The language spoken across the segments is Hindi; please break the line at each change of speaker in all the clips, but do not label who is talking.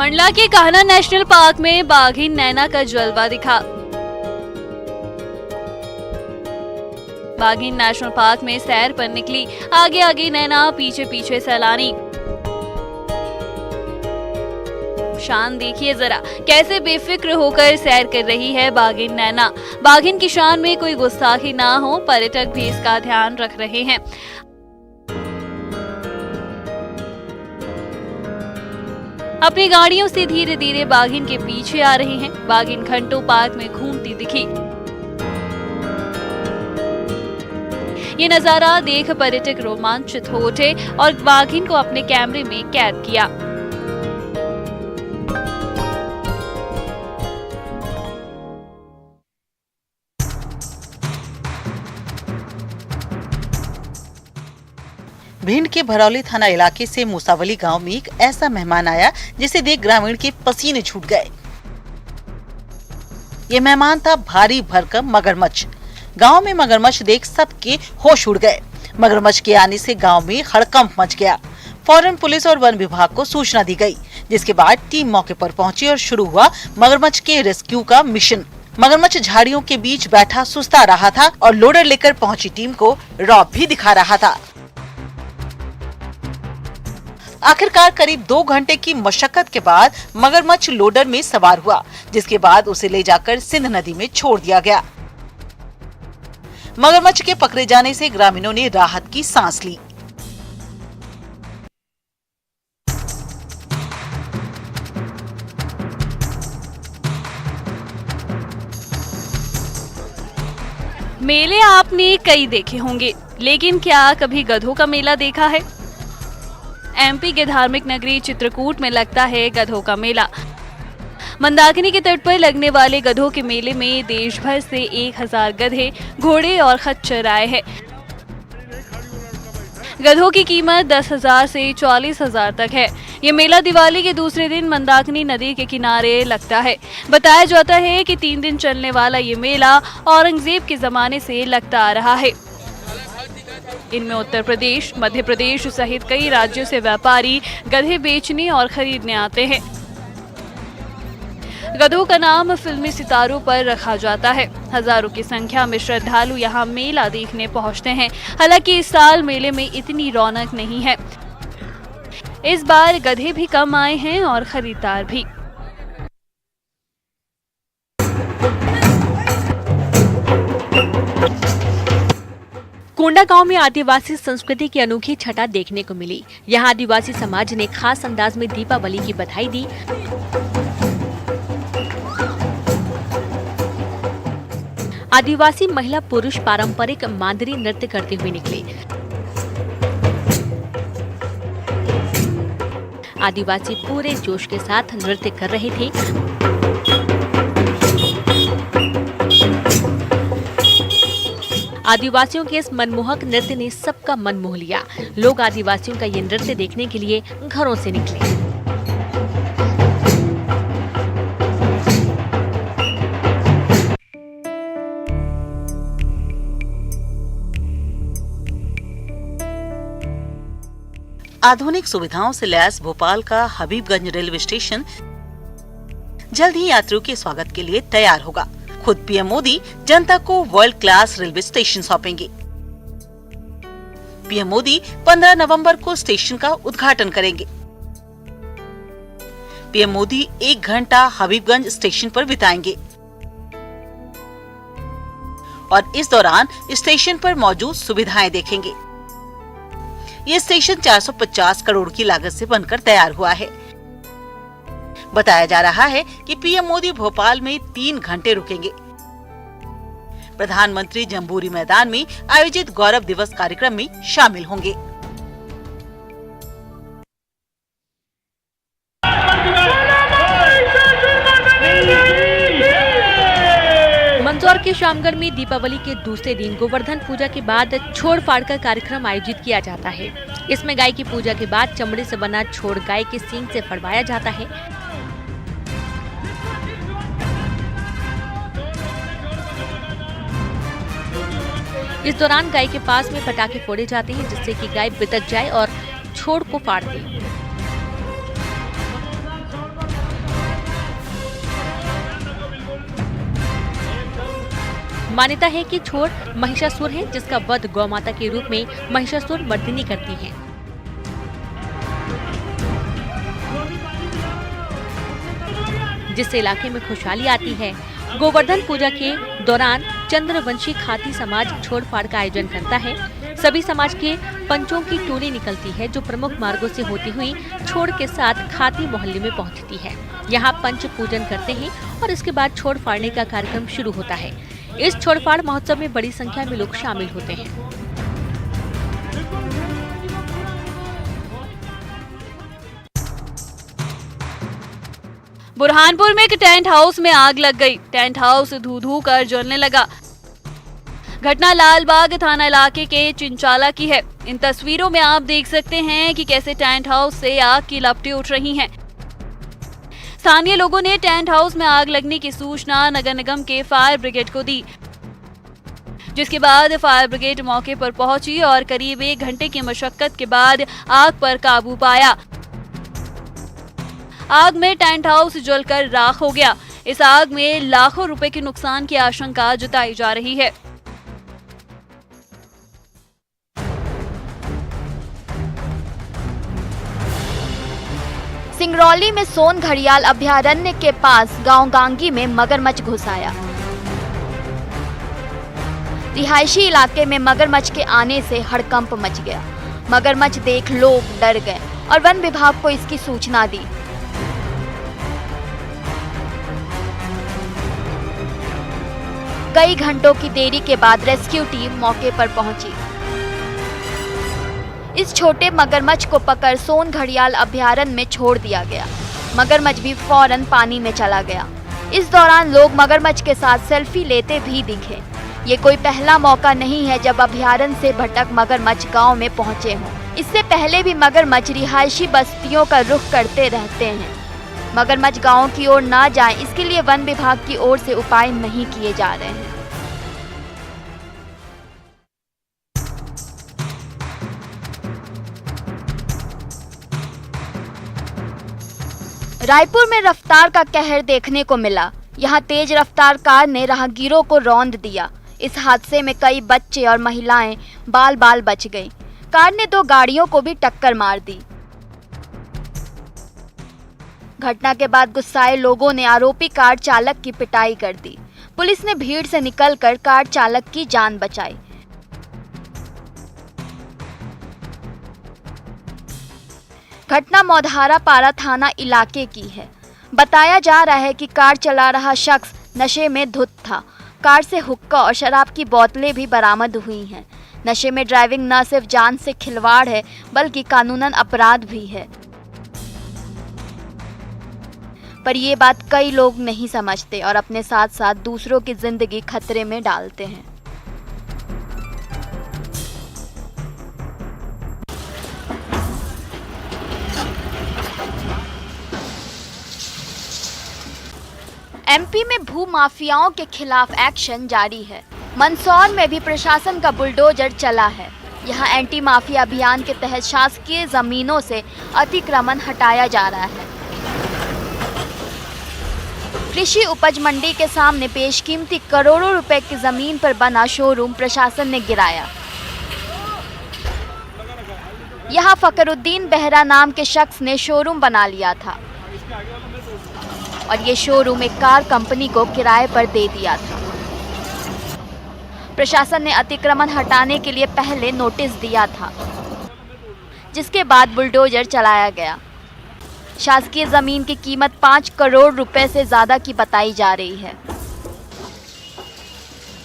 मंडला के कान्हा नेशनल पार्क में बाघिन नैना का जलवा दिखा। बाघिन नेशनल पार्क में सैर पर निकली, आगे आगे नैना, पीछे पीछे सैलानी। शान देखिए जरा, कैसे बेफिक्र होकर सैर कर रही है बाघिन नैना। बाघिन की शान में कोई गुस्ताखी ना हो, पर्यटक भी इसका ध्यान रख रहे हैं। अपनी गाड़ियों से धीरे धीरे बाघिन के पीछे आ रहे हैं। बाघिन घंटों पार्क में घूमती दिखी। ये नजारा देख पर्यटक रोमांचित हो उठे और बाघिन को अपने कैमरे में कैद किया।
भिंड के भरौली थाना इलाके से मूसावली गांव में एक ऐसा मेहमान आया जिसे देख ग्रामीण के पसीने छूट गए। ये मेहमान था भारी भरकम मगरमच्छ। गांव में मगरमच्छ देख सबके होश उड़ गए। मगरमच्छ के आने से गांव में हड़कंप मच गया। फौरन पुलिस और वन विभाग को सूचना दी गई, जिसके बाद टीम मौके पर पहुंची और शुरू हुआ मगरमच्छ के रेस्क्यू का मिशन। मगरमच्छ झाड़ियों के बीच बैठा सुस्ता रहा था और लोडर लेकर पहुंची टीम को रौब भी दिखा रहा था। आखिरकार करीब 2 घंटे की मशक्कत के बाद मगरमच्छ लोडर में सवार हुआ, जिसके बाद उसे ले जाकर सिंध नदी में छोड़ दिया गया। मगरमच्छ के पकड़े जाने से ग्रामीणों ने राहत की सांस ली।
मेले आपने कई देखे होंगे, लेकिन क्या कभी गधों का मेला देखा है? एमपी के धार्मिक नगरी चित्रकूट में लगता है गधों का मेला। मंदाकिनी के तट पर लगने वाले गधों के मेले में देश भर से 1000 गधे, घोड़े और खच्चर आए हैं। गधों की कीमत 10,000 से 40,000 तक है। ये मेला दिवाली के दूसरे दिन मंदाकिनी नदी के किनारे लगता है। बताया जाता है कि 3 दिन चलने वाला ये मेला औरंगजेब के जमाने से लगता आ रहा है। इनमें उत्तर प्रदेश, मध्य प्रदेश सहित कई राज्यों से व्यापारी गधे बेचने और खरीदने आते हैं। गधों का नाम फिल्मी सितारों पर रखा जाता है। हजारों की संख्या में श्रद्धालु यहाँ मेला देखने पहुँचते हैं। हालांकि इस साल मेले में इतनी रौनक नहीं है। इस बार गधे भी कम आए हैं और खरीदार भी।
कोंडा गांव में आदिवासी संस्कृति की अनोखी छटा देखने को मिली। यहां आदिवासी समाज ने खास अंदाज में दीपावली की बधाई दी। आदिवासी महिला पुरुष पारंपरिक मांदरी नृत्य करते हुए निकले। आदिवासी पूरे जोश के साथ नृत्य कर रहे थे। आदिवासियों के इस मनमोहक नृत्य ने सबका मन मोह लिया। लोग आदिवासियों का ये नृत्य देखने के लिए घरों से निकले।
आधुनिक सुविधाओं से लैस भोपाल का हबीबगंज रेलवे स्टेशन जल्द ही यात्रियों के स्वागत के लिए तैयार होगा। खुद पीएम मोदी जनता को वर्ल्ड क्लास रेलवे स्टेशन सौंपेंगे। पीएम मोदी 15 नवंबर को स्टेशन का उद्घाटन करेंगे। पीएम मोदी 1 घंटा हबीबगंज स्टेशन पर बिताएंगे और इस दौरान स्टेशन पर मौजूद सुविधाएं देखेंगे। ये स्टेशन 450 करोड़ की लागत से बनकर तैयार हुआ है। बताया जा रहा है कि पीएम मोदी भोपाल में 3 घंटे रुकेंगे। प्रधानमंत्री जम्बूरी मैदान में आयोजित गौरव दिवस कार्यक्रम में शामिल होंगे।
मंदसौर के शामगढ़ में दीपावली के दूसरे दिन गोवर्धन पूजा के बाद छोड़ फाड़ का कार्यक्रम आयोजित किया जाता है। इसमें गाय की पूजा के बाद चमड़े से बना छोड़ गाय के सींग से फड़वाया जाता है। इस दौरान गाय के पास में पटाखे फोड़े जाते हैं, जिससे कि गाय बितक जाए और छोड़ को फाड़ दे। मान्यता है कि छोर महिषासुर है, जिसका वध गौ माता के रूप में महिषासुर मर्दिनी करती है। जिससे इलाके में खुशहाली आती है। गोवर्धन पूजा के दौरान चंद्रवंशी खाती समाज छोड़ फाड़ का आयोजन करता है। सभी समाज के पंचों की टोली निकलती है, जो प्रमुख मार्गों से होती हुई छोड़ के साथ खाती मोहल्ले में पहुंचती है। यहाँ पंच पूजन करते हैं और इसके बाद छोड़ फाड़ने का कार्यक्रम शुरू होता है। इस छोड़ फाड़ महोत्सव में बड़ी संख्या में लोग शामिल होते हैं।
बुरहानपुर में एक टेंट हाउस में आग लग गई। टेंट हाउस धू-धू कर जलने लगा। घटना लालबाग थाना इलाके के चिंचाला की है। इन तस्वीरों में आप देख सकते हैं कि कैसे टेंट हाउस से आग की लपटें उठ रही हैं। स्थानीय लोगों ने टेंट हाउस में आग लगने की सूचना नगर निगम के फायर ब्रिगेड को दी, जिसके बाद फायर ब्रिगेड मौके पर पहुंची और करीब 1 घंटे की मशक्कत के बाद आग पर काबू पाया। आग में टेंट हाउस जलकर राख हो गया। इस आग में लाखों रुपए के नुकसान की आशंका जताई जा रही है।
सिंगरौली में सोन घड़ियाल अभयारण्य के पास गांव गांगी में मगरमच्छ घुस आया। रिहायशी इलाके में मगरमच्छ के आने से हड़कंप मच गया। मगरमच्छ देख लोग डर गए और वन विभाग को इसकी सूचना दी। कई घंटों की देरी के बाद रेस्क्यू टीम मौके पर पहुंची। इस छोटे मगरमच्छ को पकड़ सोन घड़ियाल अभयारण्य में छोड़ दिया गया। मगरमच्छ भी फौरन पानी में चला गया। इस दौरान लोग मगरमच्छ के साथ सेल्फी लेते भी दिखे। ये कोई पहला मौका नहीं है जब अभयारण्य से भटक मगरमच्छ गांव में पहुंचे हों। इससे पहले भी मगरमच्छ रिहायशी बस्तियों का रुख करते रहते हैं। मगरमच्छ गांव की ओर ना जाएं, इसके लिए वन विभाग की ओर से उपाय नहीं किए जा रहे हैं। रायपुर में रफ्तार का कहर देखने को मिला। यहाँ तेज रफ्तार कार ने राहगीरों को रौंद दिया। इस हादसे में कई बच्चे और महिलाएं बाल बाल बच गईं। कार ने 2 गाड़ियों को भी टक्कर मार दी। घटना के बाद गुस्साए लोगों ने आरोपी कार चालक की पिटाई कर दी। पुलिस ने भीड़ से निकलकर कार चालक की जान बचाई। घटना मौधारा पारा थाना इलाके की है। बताया जा रहा है कि कार चला रहा शख्स नशे में धुत था। कार से हुक्का और शराब की बोतलें भी बरामद हुई हैं। नशे में ड्राइविंग न सिर्फ जान से खिलवाड़ है, बल्कि कानूनन अपराध भी है। पर ये बात कई लोग नहीं समझते और अपने साथ साथ दूसरों की जिंदगी खतरे में डालते हैं। एमपी में भू माफियाओं के खिलाफ एक्शन जारी है। मंदसौर में भी प्रशासन का बुलडोजर चला है। यहां एंटी माफिया अभियान के तहत शासकीय जमीनों से अतिक्रमण हटाया जा रहा है। कृषि उपज मंडी के सामने बेशकीमती करोड़ों रुपए की जमीन पर बना शोरूम प्रशासन ने गिराया। यहां फकरुद्दीन बेहरा नाम के शख्स ने शोरूम बना लिया था और ये शोरूम एक कार कंपनी को किराए पर दे दिया था। प्रशासन ने अतिक्रमण हटाने के लिए पहले नोटिस दिया था, जिसके बाद बुलडोजर चलाया गया। शासकीय जमीन की कीमत 5 करोड़ रुपए से ज्यादा की बताई जा रही है।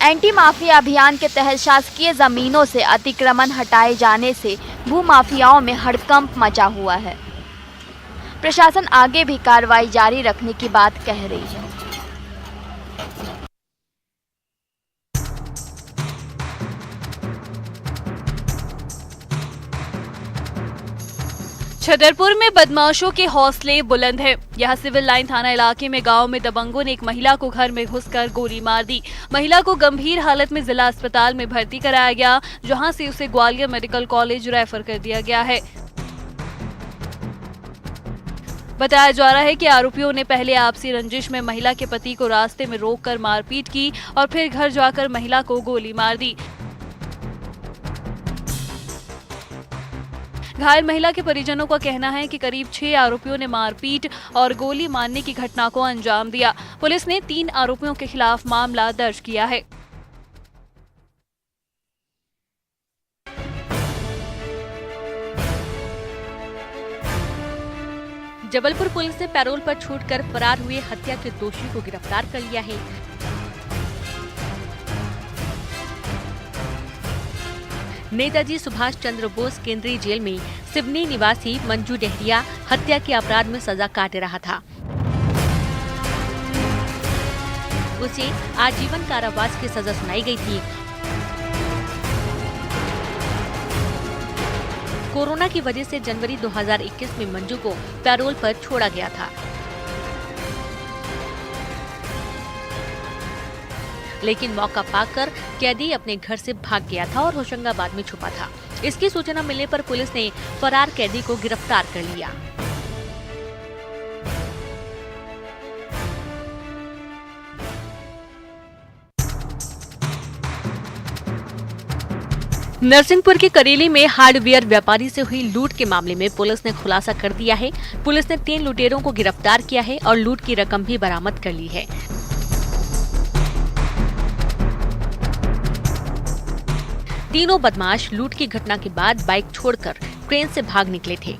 एंटी माफिया अभियान के तहत शासकीय जमीनों से अतिक्रमण हटाए जाने से भूमाफियाओं में हड़कंप मचा हुआ है। प्रशासन आगे भी कार्रवाई जारी रखने की बात कह रही है।
छतरपुर में बदमाशों के हौसले बुलंद हैं। यहाँ सिविल लाइन थाना इलाके में गांव में दबंगों ने एक महिला को घर में घुसकर गोली मार दी। महिला को गंभीर हालत में जिला अस्पताल में भर्ती कराया गया, जहां से उसे ग्वालियर मेडिकल कॉलेज रेफर कर दिया गया है। बताया जा रहा है कि आरोपियों ने पहले आपसी रंजिश में महिला के पति को रास्ते में रोककर मारपीट की और फिर घर जाकर महिला को गोली मार दी। घायल महिला के परिजनों का कहना है कि करीब 6 आरोपियों ने मारपीट और गोली मारने की घटना को अंजाम दिया। पुलिस ने 3 आरोपियों के खिलाफ मामला दर्ज किया है।
जबलपुर पुलिस ने पैरोल पर छूटकर फरार हुए हत्या के दोषी को गिरफ्तार कर लिया है। नेताजी सुभाष चंद्र बोस केंद्रीय जेल में सिवनी निवासी मंजू डेहरिया हत्या के अपराध में सजा काट रहा था। उसे आजीवन कारावास की सजा सुनाई गई थी। कोरोना की वजह से जनवरी 2021 में मंजू को पैरोल पर छोड़ा गया था, लेकिन मौका पाकर कैदी अपने घर से भाग गया था और होशंगाबाद में छुपा था। इसकी सूचना मिलने पर पुलिस ने फरार कैदी को गिरफ्तार कर लिया। नरसिंहपुर के करेली में हार्डवेयर व्यापारी से हुई लूट के मामले में पुलिस ने खुलासा कर दिया है। पुलिस ने 3 लुटेरों को गिरफ्तार किया है और लूट की रकम भी बरामद कर ली है। तीनों बदमाश लूट की घटना के बाद बाइक छोड़कर ट्रेन से भाग निकले थे।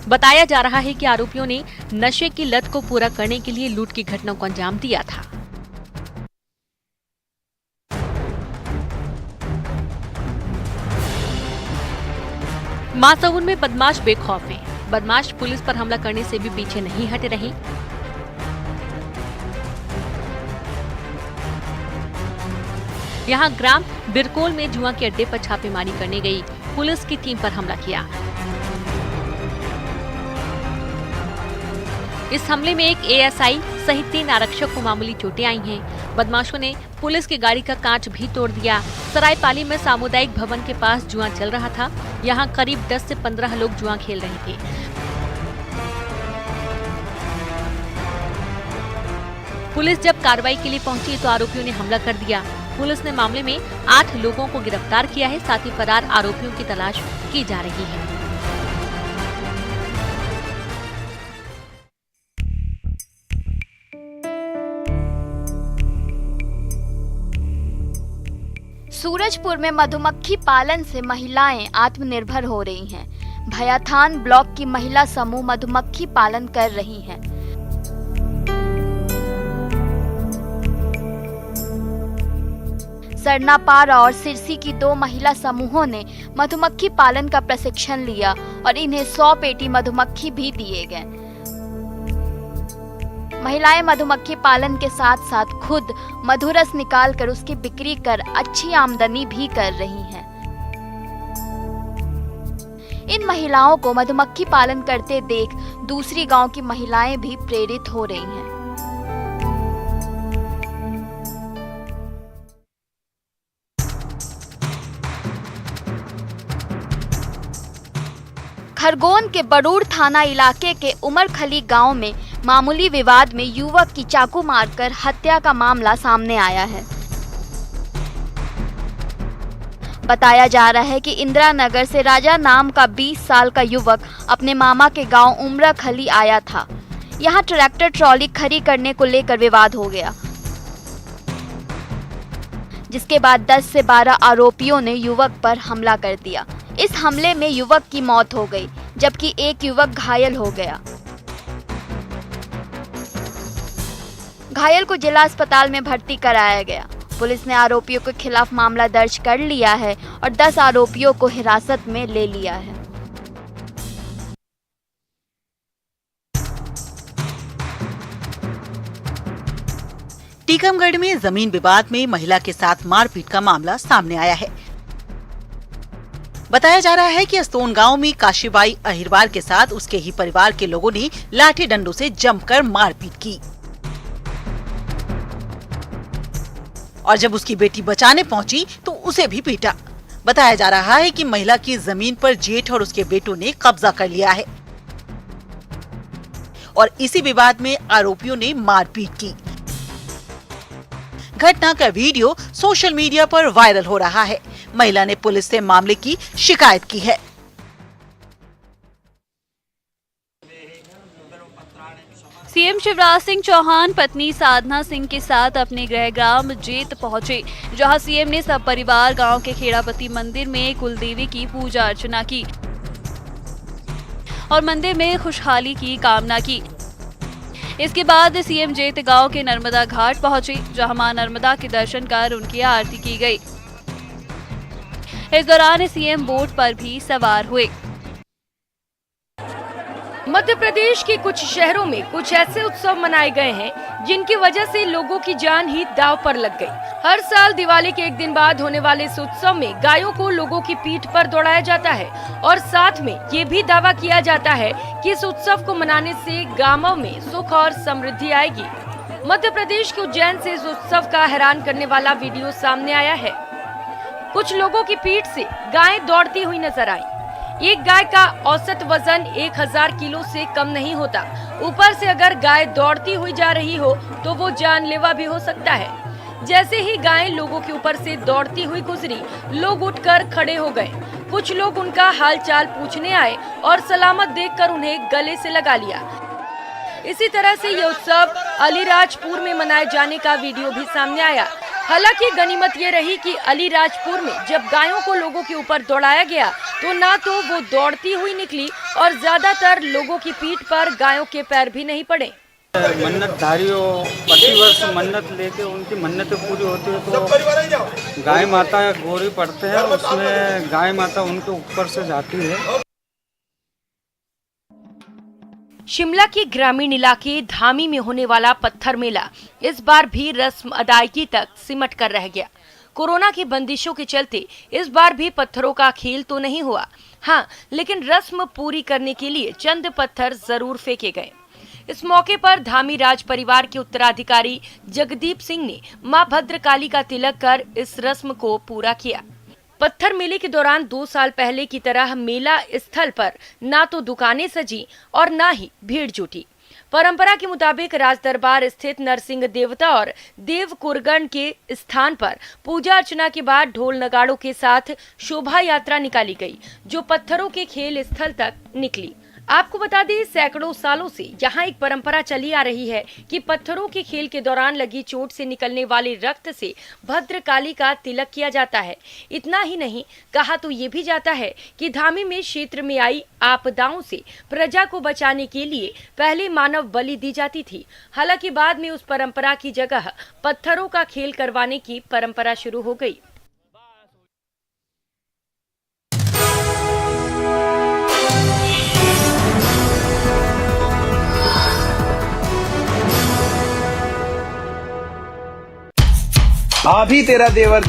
बताया जा रहा है कि आरोपियों ने नशे की लत को पूरा करने के लिए लूट की घटना को अंजाम दिया था। मासाउन में बदमाश बेखौफ हैं। बदमाश पुलिस पर हमला करने से भी पीछे नहीं हट रहे। यहां ग्राम बिरकोल में जुआ के अड्डे पर छापेमारी करने गई पुलिस की टीम पर हमला किया। इस हमले में एक एएसआई सहित 3 आरक्षक को मामूली चोटें आई हैं। बदमाशों ने पुलिस की गाड़ी का कांच भी तोड़ दिया। सरायपाली में सामुदायिक भवन के पास जुआ चल रहा था। यहाँ करीब 10 से 15 लोग जुआ खेल रहे थे। पुलिस जब कार्रवाई के लिए पहुंची तो आरोपियों ने हमला कर दिया। पुलिस ने मामले में 8 लोगों को गिरफ्तार किया है। साथ ही फरार आरोपियों की तलाश की जा रही है।
सूरजपुर में मधुमक्खी पालन से महिलाएं आत्मनिर्भर हो रही हैं। भयाथान ब्लॉक की महिला समूह मधुमक्खी पालन कर रही हैं। सरनापारा और सिरसी की 2 महिला समूहों ने मधुमक्खी पालन का प्रशिक्षण लिया और इन्हें 100 पेटी मधुमक्खी भी दिए गए। महिलाएं मधुमक्खी पालन के साथ साथ खुद मधुरस निकालकर उसकी बिक्री कर अच्छी आमदनी भी कर रही हैं। इन महिलाओं को मधुमक्खी पालन करते देख दूसरी गांव की महिलाएं भी प्रेरित हो रही हैं। खरगोन के बरूड़ थाना इलाके के उमरखली गांव में मामूली विवाद में युवक की चाकू मारकर हत्या का मामला सामने आया है। बताया जा रहा है कि इंदिरा नगर से राजा नाम का 20 साल का युवक अपने मामा के गांव उमरखली आया था। यहां ट्रैक्टर ट्रॉली खड़ी करने को लेकर विवाद हो गया, जिसके बाद 10 से 12 आरोपियों ने युवक पर हमला कर दिया। इस हमले में युवक की मौत हो गई, जबकि एक युवक घायल हो गया। घायल को जिला अस्पताल में भर्ती कराया गया। पुलिस ने आरोपियों के खिलाफ मामला दर्ज कर लिया है और 10 आरोपियों को हिरासत में ले लिया है।
टीकमगढ़ में जमीन विवाद में महिला के साथ मारपीट का मामला सामने आया है। बताया जा रहा है कि अस्तोन गांव में काशीबाई अहिरवार के साथ उसके ही परिवार के लोगों ने लाठी डंडों से जमकर मारपीट की और जब उसकी बेटी बचाने पहुंची तो उसे भी पीटा। बताया जा रहा है कि महिला की जमीन पर जेठ और उसके बेटों ने कब्जा कर लिया है। और इसी विवाद में आरोपियों ने मारपीट की। घटना का वीडियो सोशल मीडिया पर वायरल हो रहा है। महिला ने पुलिस से मामले की शिकायत की है।
सीएम शिवराज सिंह चौहान पत्नी साधना सिंह के साथ अपने गृह ग्राम जेत पहुंचे, जहां सीएम ने सब परिवार गांव के खेड़ापति मंदिर में कुलदेवी की पूजा अर्चना की और मंदिर में खुशहाली की कामना की। इसके बाद सीएम जेत गांव के नर्मदा घाट पहुंचे, जहां मां नर्मदा के दर्शन कर उनकी आरती की गई। इस दौरान सीएम बोट पर भी सवार हुए।
मध्य प्रदेश के कुछ शहरों में कुछ ऐसे उत्सव मनाए गए हैं जिनकी वजह से लोगों की जान ही दांव पर लग गई। हर साल दिवाली के एक दिन बाद होने वाले इस उत्सव में गायों को लोगों की पीठ पर दौड़ाया जाता है और साथ में ये भी दावा किया जाता है कि इस उत्सव को मनाने से गांवों में सुख और समृद्धि आएगी। मध्य प्रदेश के उज्जैन से इस उत्सव का हैरान करने वाला वीडियो सामने आया है। कुछ लोगों की पीठ से गायें दौड़ती हुई नजर आई। एक गाय का औसत वजन 1000 किलो से कम नहीं होता। ऊपर से अगर गाय दौड़ती हुई जा रही हो तो वो जानलेवा भी हो सकता है। जैसे ही गाय लोगों के ऊपर से दौड़ती हुई गुजरी, लोग उठकर खड़े हो गए। कुछ लोग उनका हालचाल पूछने आए और सलामत देखकर उन्हें गले से लगा लिया। इसी तरह से ये उत्सव अलीराजपुर में मनाए जाने का वीडियो भी सामने आया। हालांकि गनीमत ये रही कि अलीराजपुर में जब गायों को लोगों के ऊपर दौड़ाया गया तो ना तो वो दौड़ती हुई निकली और ज्यादातर लोगों की पीठ पर गायों के पैर भी नहीं पड़े।
मन्नतधारियों प्रतिवर्ष मन्नत लेके उनकी मन्नतें पूरी होती है तो गाय माता गोरी पड़ते हैं, उसमें गाय माता उनके ऊपर से जाती है।
शिमला के ग्रामीण इलाके धामी में होने वाला पत्थर मेला इस बार भी रस्म अदायगी तक सिमट कर रह गया। कोरोना की बंदिशों के चलते इस बार भी पत्थरों का खेल तो नहीं हुआ। हाँ, लेकिन रस्म पूरी करने के लिए चंद पत्थर जरूर फेंके गए। इस मौके पर धामी राज परिवार के उत्तराधिकारी जगदीप सिंह ने मां भद्रकाली का तिलक कर इस रस्म को पूरा किया। पत्थर मेले के दौरान 2 साल पहले की तरह मेला स्थल पर ना तो दुकानें सजी और ना ही भीड़ जुटी। परंपरा के मुताबिक राज दरबार स्थित नरसिंह देवता और देव कुरगण के स्थान पर पूजा अर्चना के बाद ढोल नगाड़ों के साथ शोभा यात्रा निकाली गई, जो पत्थरों के खेल स्थल तक निकली। आपको बता दें, सैकड़ों सालों से यहाँ एक परंपरा चली आ रही है कि पत्थरों के खेल के दौरान लगी चोट से निकलने वाले रक्त से भद्रकाली का तिलक किया जाता है। इतना ही नहीं, कहा तो ये भी जाता है कि धामी में क्षेत्र में आई आपदाओं से प्रजा को बचाने के लिए पहले मानव बलि दी जाती थी। हालांकि बाद में उस परंपरा की जगह पत्थरों का खेल करवाने की परंपरा शुरू हो गई।
अभी तेरा देवर